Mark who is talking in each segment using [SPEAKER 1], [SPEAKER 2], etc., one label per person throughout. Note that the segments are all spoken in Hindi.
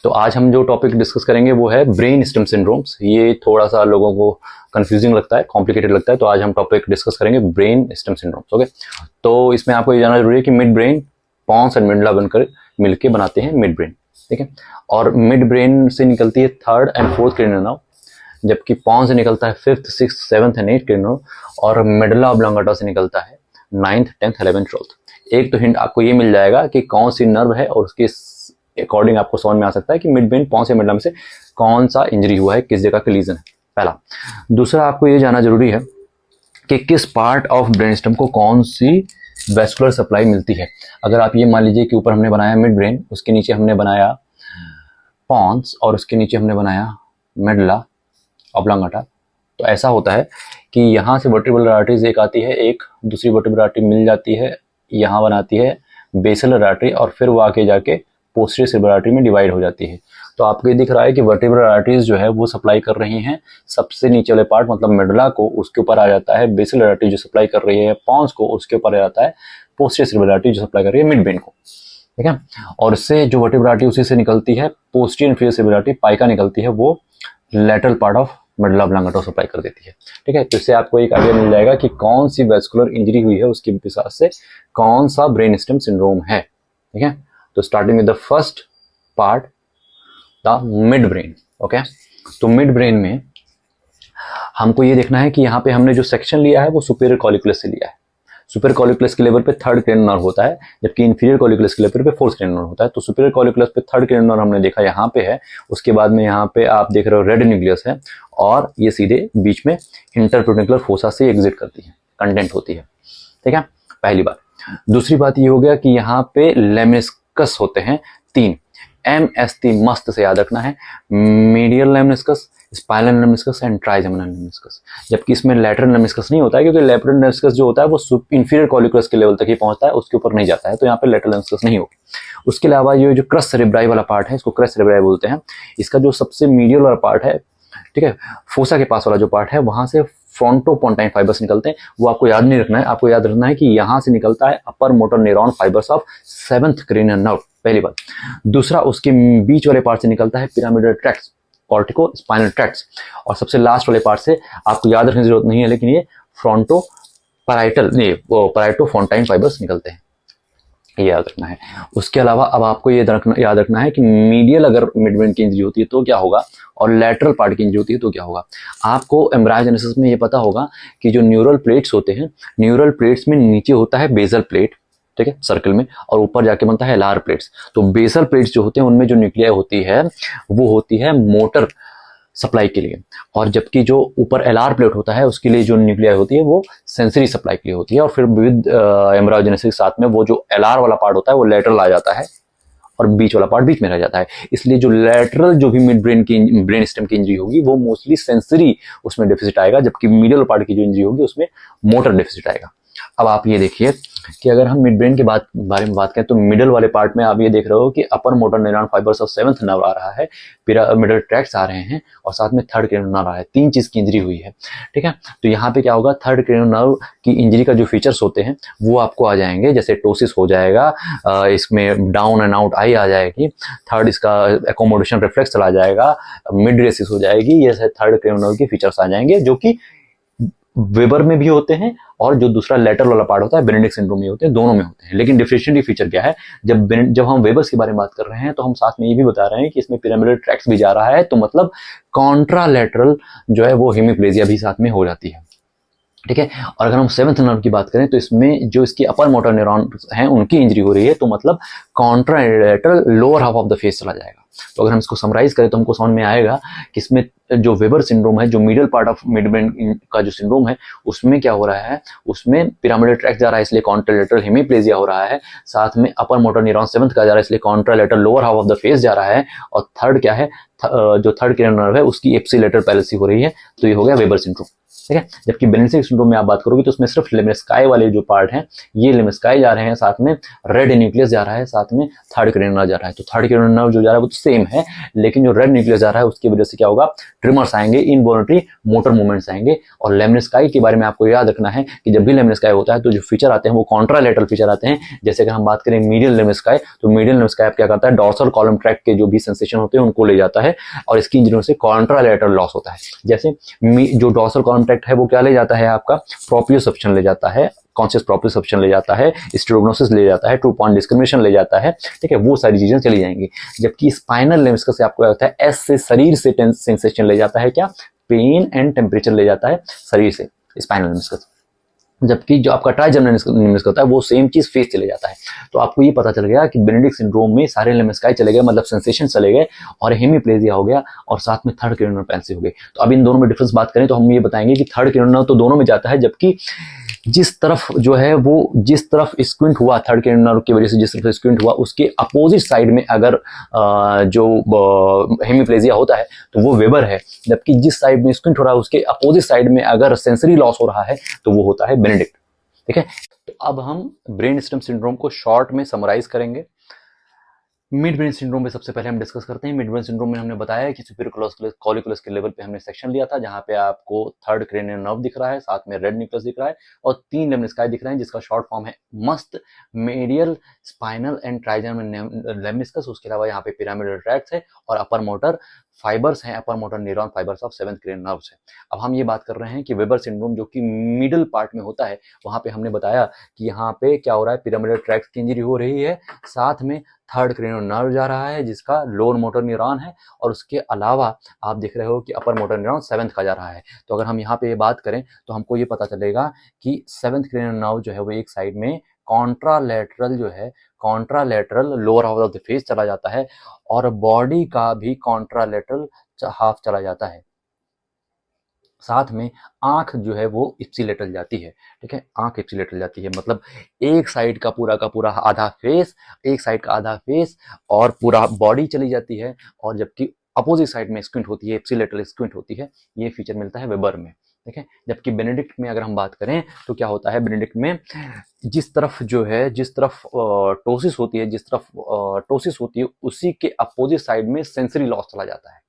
[SPEAKER 1] तो आज हम जो टॉपिक डिस्कस करेंगे वो है ब्रेन स्टेम सिंड्रोम्स। ये थोड़ा सा लोगों को कंफ्यूजिंग लगता है, कॉम्प्लिकेटेड लगता है, तो आज हम टॉपिक डिस्कस करेंगे ब्रेन स्टेम सिंड्रोम्स। ओके, तो इसमें आपको ये जानना जरूरी है कि मिड ब्रेन पॉन्स एंड मिडला बनकर मिलके बनाते हैं मिड ब्रेन, ठीक है। और मिड ब्रेन से निकलती है third and fourth cranial nerve, जबकि पॉन्स से निकलता है fifth, sixth, seventh and eighth cranial nerve, और मेडुला ऑब्लांगेटा से निकलता है नाइन्थ, टेंथ, 11th, 12th। एक तो हिंट आपको ये मिल जाएगा कि कौन सी नर्व है और उसके अकॉर्डिंग आपको समझ में आ सकता है कि मिड ब्रेन पॉन्स या मेडुला में से कौन सा इंजरी हुआ है, किस जगह का लीजन है, पहला। दूसरा आपको ये जानना जरूरी है कि किस पार्ट ऑफ ब्रेन स्टेम को कौन सी वेस्कुलर सप्लाई मिलती है। अगर आप ये मान लीजिए कि ऊपर हमने बनाया मिड ब्रेन, उसके नीचे हमने बनाया पॉन्स और उसके नीचे हमने बनाया मेडुला ऑब्लांगेटा, तो ऐसा होता है कि यहाँ से वर्टिब्रल आर्टरीज एक आती है, एक दूसरी वर्टिब्रल आर्टरी मिल जाती है, यहाँ बनाती है बेसिलर आर्टरी, और फिर वो आके जाके पोस्टीरियर सेरेब्रल आर्टरी में डिवाइड हो जाती है। तो आपको ये दिख रहा है कि वर्टिब्रल आर्टरीज जो है वो सप्लाई कर रही हैं सबसे नीचे वाले पार्ट मतलब मेडुला को, उसके ऊपर आ जाता है बेसिलर आर्टरी जो सप्लाई कर रही है पॉन्स को, उसके ऊपर आ जाता है पोस्टीरियर सेरेब्रल आर्टरी जो सप्लाई कर रही है मिड ब्रेन को, ठीक है। और इससे जो वर्टिब्रल आर्टरी उसी से निकलती है posterior inferior cerebral artery PICA निकलती है, वो lateral part of medulla oblongata supply कर देती है, ठीक है। तो इससे आपको एक आइडिया मिल जाएगा कि कौन सी वेस्कुलर इंजरी हुई है, उसके हिसाब से कौन सा ब्रेन स्टेम सिंड्रोम है, ठीक है। तो starting with the first part, the mid brain. Okay, तो मिड ब्रेन में हमको ये देखना है कि यहाँ पे हमने जो सेक्शन लिया है वो सुपीरियर कॉलिकुलस से लिया है। सुपीरियर कॉलिकुलस के लेवल पे थर्ड क्रेनियल नर्व होता है, जबकि इंफीरियर कॉलिकुलस के लेवल पे फोर्थ क्रेनियल नर्व होता है। तो सुपीरियर कॉलिकुलस पे थर्ड क्रेनियल नर्व हमने देखा यहाँ पे है, उसके बाद में यहाँ पे आप देख रहे हो रेड न्यूक्लियस है, और ये सीधे बीच में इंटरपेडिकुलर फोसा से एग्जिट करती है, कंटेंट होती है, ठीक है, पहली बात। दूसरी बात ये हो गया कि यहाँ पे लेमिनिस्कस होते हैं तीन, MST मस्त से याद रखना है, medial lemniscus, spinal lemniscus and trigeminal lemniscus. जबकि इसमें लैटरल लेमिनिस्कस नहीं होता है, क्योंकि लैटरल लेमिनिस्कस जो होता है वो इंफीरियर कॉलिकुलस के लेवल तक ही पहुंचता है, उसके ऊपर नहीं जाता है, तो यहाँ पे लैटरल लेमिनिस्कस नहीं होगी। उसके अलावा ये जो क्रस सेरेब्राई वाला पार्ट है, इसको क्रस सेरेब्राई बोलते हैं, इसका जो सबसे मीडियल वाला पार्ट है, ठीक है, फोसा के पास वाला जो पार्ट है, वहां से फ्रंटोपोंटाइन फाइबर्स निकलते हैं। वो आपको याद नहीं रखना है, आपको याद रखना है कि यहाँ से निकलता है अपर motor neuron fibers of seventh cranial nerve, पहली बात। दूसरा, उसके बीच वाले पार्ट से निकलता है pyramidal tract, cortico spinal tract, और सबसे लास्ट वाले पार्ट से आपको याद रखने की जरूरत नहीं है, लेकिन ये फ्रंटो पैराइटल नहीं, वो पैराइटोफोंटाइन फाइबर्स निकलते हैं, ये याद रखना है। उसके अलावा अब आपको ये याद रखना है कि मीडियल अगर मिड ब्रेन की इंजरी होती है तो क्या होगा, और लेटरल पार्ट की इंजरी होती है तो क्या होगा। आपको एम्ब्रायोजेनेसिस में ये पता होगा कि जो न्यूरल प्लेट्स होते हैं, न्यूरल प्लेट्स में नीचे होता है बेसल प्लेट, ठीक है, सर्कल में, और ऊपर जाके बनता है एलार प्लेट्स। तो बेसल प्लेट्स जो होते हैं उनमें जो न्यूक्लियाई होती है वो होती है मोटर सप्लाई के लिए, और जबकि जो ऊपर एलआर प्लेट होता है उसके लिए जो न्यूक्लियाई होती है वो सेंसरी सप्लाई के लिए होती है। और फिर विद एम्ब्रायोजेनेसिस के साथ में वो जो एलआर वाला पार्ट होता है वो लेटरल आ जाता है और बीच वाला पार्ट बीच में रह जाता है। इसलिए जो लेटरल जो भी मिड ब्रेन की ब्रेन स्टेम की इंजरी होगी वो मोस्टली सेंसरी उसमें डेफिसिट आएगा, जबकि मिडिल पार्ट की जो इंजरी होगी उसमें मोटर डेफिसिट आएगा। अब आप ये देखिए कि अगर हम मिड ब्रेन के बारे में बात करें तो मिडल वाले पार्ट में आप ये देख रहे हो कि upper motor neuron fibers of seventh nerve आ रहा है, पिरामिडल ट्रैक्ट्स आ रहे हैं, और साथ में थर्ड क्रेनियल नर्व आ रहा है। तीन चीज की इंजरी हुई है, ठीक है। तो यहाँ पे क्या होगा, थर्ड क्रेनियल नर्व की इंजरी का जो फीचर्स होते हैं वो आपको आ जाएंगे, जैसे टोसिस हो जाएगा, इसमें डाउन एंड आउट आई आ जाएगी, थर्ड इसका एकोमोडेशन रिफ्लेक्स चला जाएगा, मिड रेसिस हो जाएगी, ये थर्ड क्रेनियल नर्व के फीचर्स आ जाएंगे, जो कि वेबर में भी होते हैं और जो दूसरा लेटरल वाला पार्ट होता है बेनेडिक्ट सिंड्रोम में होते हैं, दोनों में होते हैं। लेकिन डिफरेंशिएटिंग फीचर क्या है, जब हम वेबर्स के बारे में बात कर रहे हैं तो हम साथ में ये भी बता रहे हैं कि इसमें पिरामिडल ट्रैक्ट्स भी जा रहा है, तो मतलब कॉन्ट्रालेटरल जो है वो हेमिप्लेजिया भी साथ में हो जाती है, ठीक है। और अगर हम सेवंथ नर्व की बात करें तो इसमें जो इसकी अपर मोटर न्यूरॉन हैं उनकी इंजरी हो रही है, तो मतलब contralateral lower half of the face चला जाएगा। तो अगर हम इसको समराइज करें तो हमको समझ में आएगा कि इसमें जो वेबर सिंड्रोम है, जो middle part of mid brain का जो सिंड्रोम है, उसमें क्या हो रहा है, उसमें पिरामिडल ट्रैक्ट जा रहा है इसलिए कॉन्ट्रालेटरल हेमिप्लेजिया हो रहा है, साथ में अपर मोटर न्यूरॉन सेवंथ का जा रहा है इसलिए contralateral lower half of the face जा रहा है, और थर्ड क्या है, जो थर्ड क्रेनियल नर्व है उसकी एप्सिलेटरल पैलेसी हो रही है, तो ये हो गया वेबर सिंड्रोम, ठीक है। जबकि बेनेडिक्ट सिंड्रोम में आप बात करोगे तो उसमें सिर्फ लेमिनिस्काई वाले जो पार्ट हैं, ये लेमिनिस्काई जा रहे हैं, साथ में रेड न्यूक्लियस जा रहा है, साथ में थर्ड क्रेनियल नर्व जा रहा है। तो थर्ड क्रेनियल नर्व जो जा रहा है वो तो सेम है, लेकिन जो रेड न्यूक्लियस जा रहा है उसकी वजह से क्या होगा, ट्रिमर्स आएंगे, इनवॉलंटरी मोटर मूवमेंट्स आएंगे। और लेमनिस्काई के बारे में आपको याद रखना है कि जब भी लेमनिस्काई होता है तो जो फीचर आते हैं वो कॉन्ट्रालेटरल फीचर आते हैं। जैसे अगर हम बात करें मीडियल लेमनिस्काई, तो मीडियल लेमनिस्काई क्या करता है, डॉर्सल कॉलम ट्रैक्ट के जो भी सेंसेशन होते हैं उनको ले जाता है और इसकी इंजरी से कॉन्ट्रालेटरल लॉस होता है। जैसे जो डॉर्सल कॉलम ट्रैक्ट है वो क्या ले जाता है, आपका प्रोप्रियोसेप्शन ले जाता है, कॉन्शियस प्रोप्रियोसेप्शन ले जाता है, स्टेरोग्नोसिस ले जाता है, 2 पॉइंट डिस्क्रिमिनेशन ले जाता है, ठीक है, वो सारी चीजें चली जाएंगी। जबकि स्पाइनल लेमनिस्कस से आपको क्या होता है, एस से शरीर से सेंसेशन ले जाता है, क्या, पेन एंड टेम्परेचर ले जाता है शरीर से स्पाइनल लेमनिस्कस। जबकि जो आपका ट्राइजेमिनल लेमनिस्कस होता है वो सेम चीज फेस चले जाता है। तो आपको ये पता चल गया कि बेनेडिक्ट सिंड्रोम में सारे लेमनिस्काई चले गए, मतलब सेंसेशन चले गए, और हेमीप्लेजिया हो गया, और साथ में थर्ड क्रेनियल पैल्सी हो गई। तो अब इन दोनों में डिफरेंस बात करें तो हम ये बताएंगे कि थर्ड क्रेनियल तो दोनों में जाता है, जबकि जिस तरफ जो है वो जिस तरफ स्क्विंट हुआ थर्ड क्रेनियल नर्व की वजह से, जिस तरफ स्क्विंट हुआ उसके अपोजिट साइड में अगर जो हेमीप्लेजिया होता है तो वो वेबर है। जबकि जिस साइड में स्क्विंट हो रहा है उसके अपोजिट साइड में अगर सेंसरी लॉस हो रहा है तो वो होता है बेनेडिक्ट। ठीक है, तो अब हम ब्रेन स्टेम सिंड्रोम को शॉर्ट में समराइज करेंगे। मिड ब्रेन सिंड्रोम में सबसे पहले हम डिस्कस करते हैं। मिड ब्रेन सिंड्रोम में हमने बताया कि सुपीरियर कॉलिकुलस के लेवल पे हमने सेक्शन लिया था, जहां पे आपको थर्ड क्रेनियल नर्व दिख रहा है, साथ में रेड न्यूक्लियस दिख रहा है और 3 लेमनिस्काई दिख रहे हैं, जिसका शॉर्ट फॉर्म है must, medial, spinal and trigeminal lemniscus. उसके अलावा यहाँ पे पिरामिडल ट्रैक्ट्स है और अपर मोटर फाइबर्स हैं, अपर motor neuron fibers of 7th cranial nerves है। अब हम ये बात कर रहे हैं कि वेबर सिंड्रोम जो कि मिडिल पार्ट में होता है, वहां पे हमने बताया कि यहाँ पे क्या हो रहा है, पिरामिडल ट्रैक्ट की इंजरी हो रही है, साथ में थर्ड क्रेनियल नर्व जा रहा है जिसका लोअर मोटर न्यूरॉन है, और उसके अलावा आप देख रहे हो कि अपर मोटर न्यूरॉन 7th का जा रहा है। तो अगर हम यहाँ पे ये बात करें तो हमको ये पता चलेगा कि 7th क्रेनियल नर्व जो है वो एक साइड में कॉन्ट्रालेटरल जो है, contralateral lower half of the face चला जाता है, और बॉडी का भी कॉन्ट्रालेटरल हाफ चला जाता है। साथ में आंख जो है वो इप्सिलेटरल जाती है। ठीक है, आंख इप्सिलेटरल जाती है, मतलब एक साइड का पूरा आधा फेस, एक साइड का आधा फेस और पूरा बॉडी चली जाती है, और जबकि अपोजिट साइड में स्क्विंट होती है, इप्सिलेटरल स्क्विंट होती है। ये फीचर मिलता है वेबर में। ठीक है, जबकि बेनेडिक्ट में अगर हम बात करें तो क्या होता है, बेनेडिक्ट में जिस तरफ जो है, जिस तरफ टोसिस होती है, जिस तरफ टोसिस होती है उसी के अपोजिट साइड में सेंसरी लॉस चला जाता है।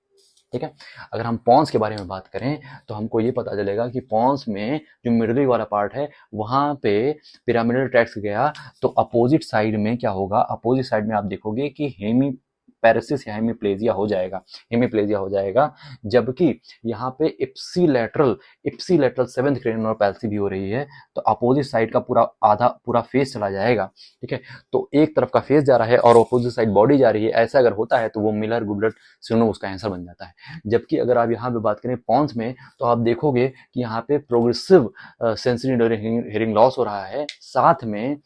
[SPEAKER 1] ठीक है, अगर हम पॉन्स के बारे में बात करें तो हमको ये पता चलेगा कि पॉन्स में जो मिडली वाला पार्ट है वहां पे पिरामिडल ट्रैक्ट गया तो अपोजिट साइड में क्या होगा, अपोजिट साइड में आप देखोगे कि हेमीपैरेसिस या हेमीप्लेजिया हो जाएगा, हेमीप्लेजिया हो जाएगा। जबकि यहाँ पे ipsilateral 7th cranial nerve palsy भी हो रही है, तो अपोजिट साइड का पूरा फेस चला जाएगा। ठीक है, तो एक तरफ का फेस जा रहा है और अपोजिट साइड बॉडी जा रही है, ऐसा अगर होता है तो वो मिलर गुबलेट सिंड्रोम उसका आंसर बन जाता है। जबकि अगर आप यहाँ पे बात करें पॉन्स में तो आप देखोगे कि यहाँ पे प्रोग्रेसिव सेंसरी हियरिंग लॉस हो रहा है, साथ में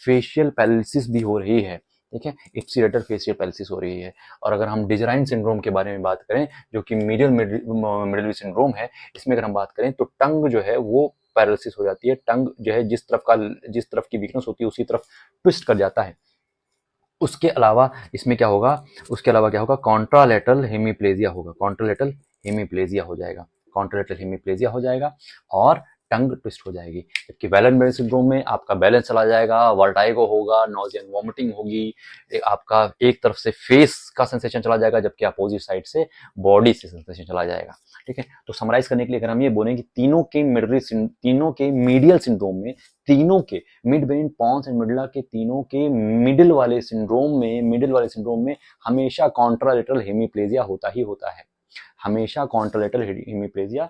[SPEAKER 1] फेशियल पैरालिसिस भी हो रही है। ठीक है, इप्सिलेटर फेशियल पैरालिसिस हो रही है। और अगर हम डिजराइन सिंड्रोम के बारे में बात करें जो कि मिडल सिंड्रोम है, इसमें अगर हम बात करें तो टंग जो है वो पैरालिसिस हो जाती है। टंग जो है जिस तरफ की वीकनेस होती है उसी तरफ ट्विस्ट कर जाता है। उसके अलावा इसमें क्या होगा, उसके अलावा क्या होगा, कॉन्ट्रालेटरल हेमीप्लेजिया होगा, कॉन्ट्रालेटरल हेमीप्लेजिया हो जाएगा, कॉन्ट्रालेटरल हेमीप्लेजिया हो जाएगा और टंग ट्विस्ट हो जाएगी। जबकि वैलेंस सिंड्रोम में आपका बैलेंस चला जाएगा, वर्टाइगो होगा, नॉजिया एंड वॉमिटिंग होगी, आपका एक तरफ से फेस का सेंसेशन चला जाएगा जबकि अपोजिट साइड से बॉडी से सेंसेशन चला जाएगा। ठीक है, तो समराइज करने के लिए अगर हम ये बोलें कि तीनों के मीडियल सिंड्रोम में, तीनों के मिड ब्रेन, पॉन्स एंड मिडला के तीनों के मिडिल वाले सिंड्रोम में हमेशा कॉन्ट्रालेटरल हेमीप्लेजिया होता ही होता है, हमेशा कॉन्ट्रालेटरल हेमीप्लेजिया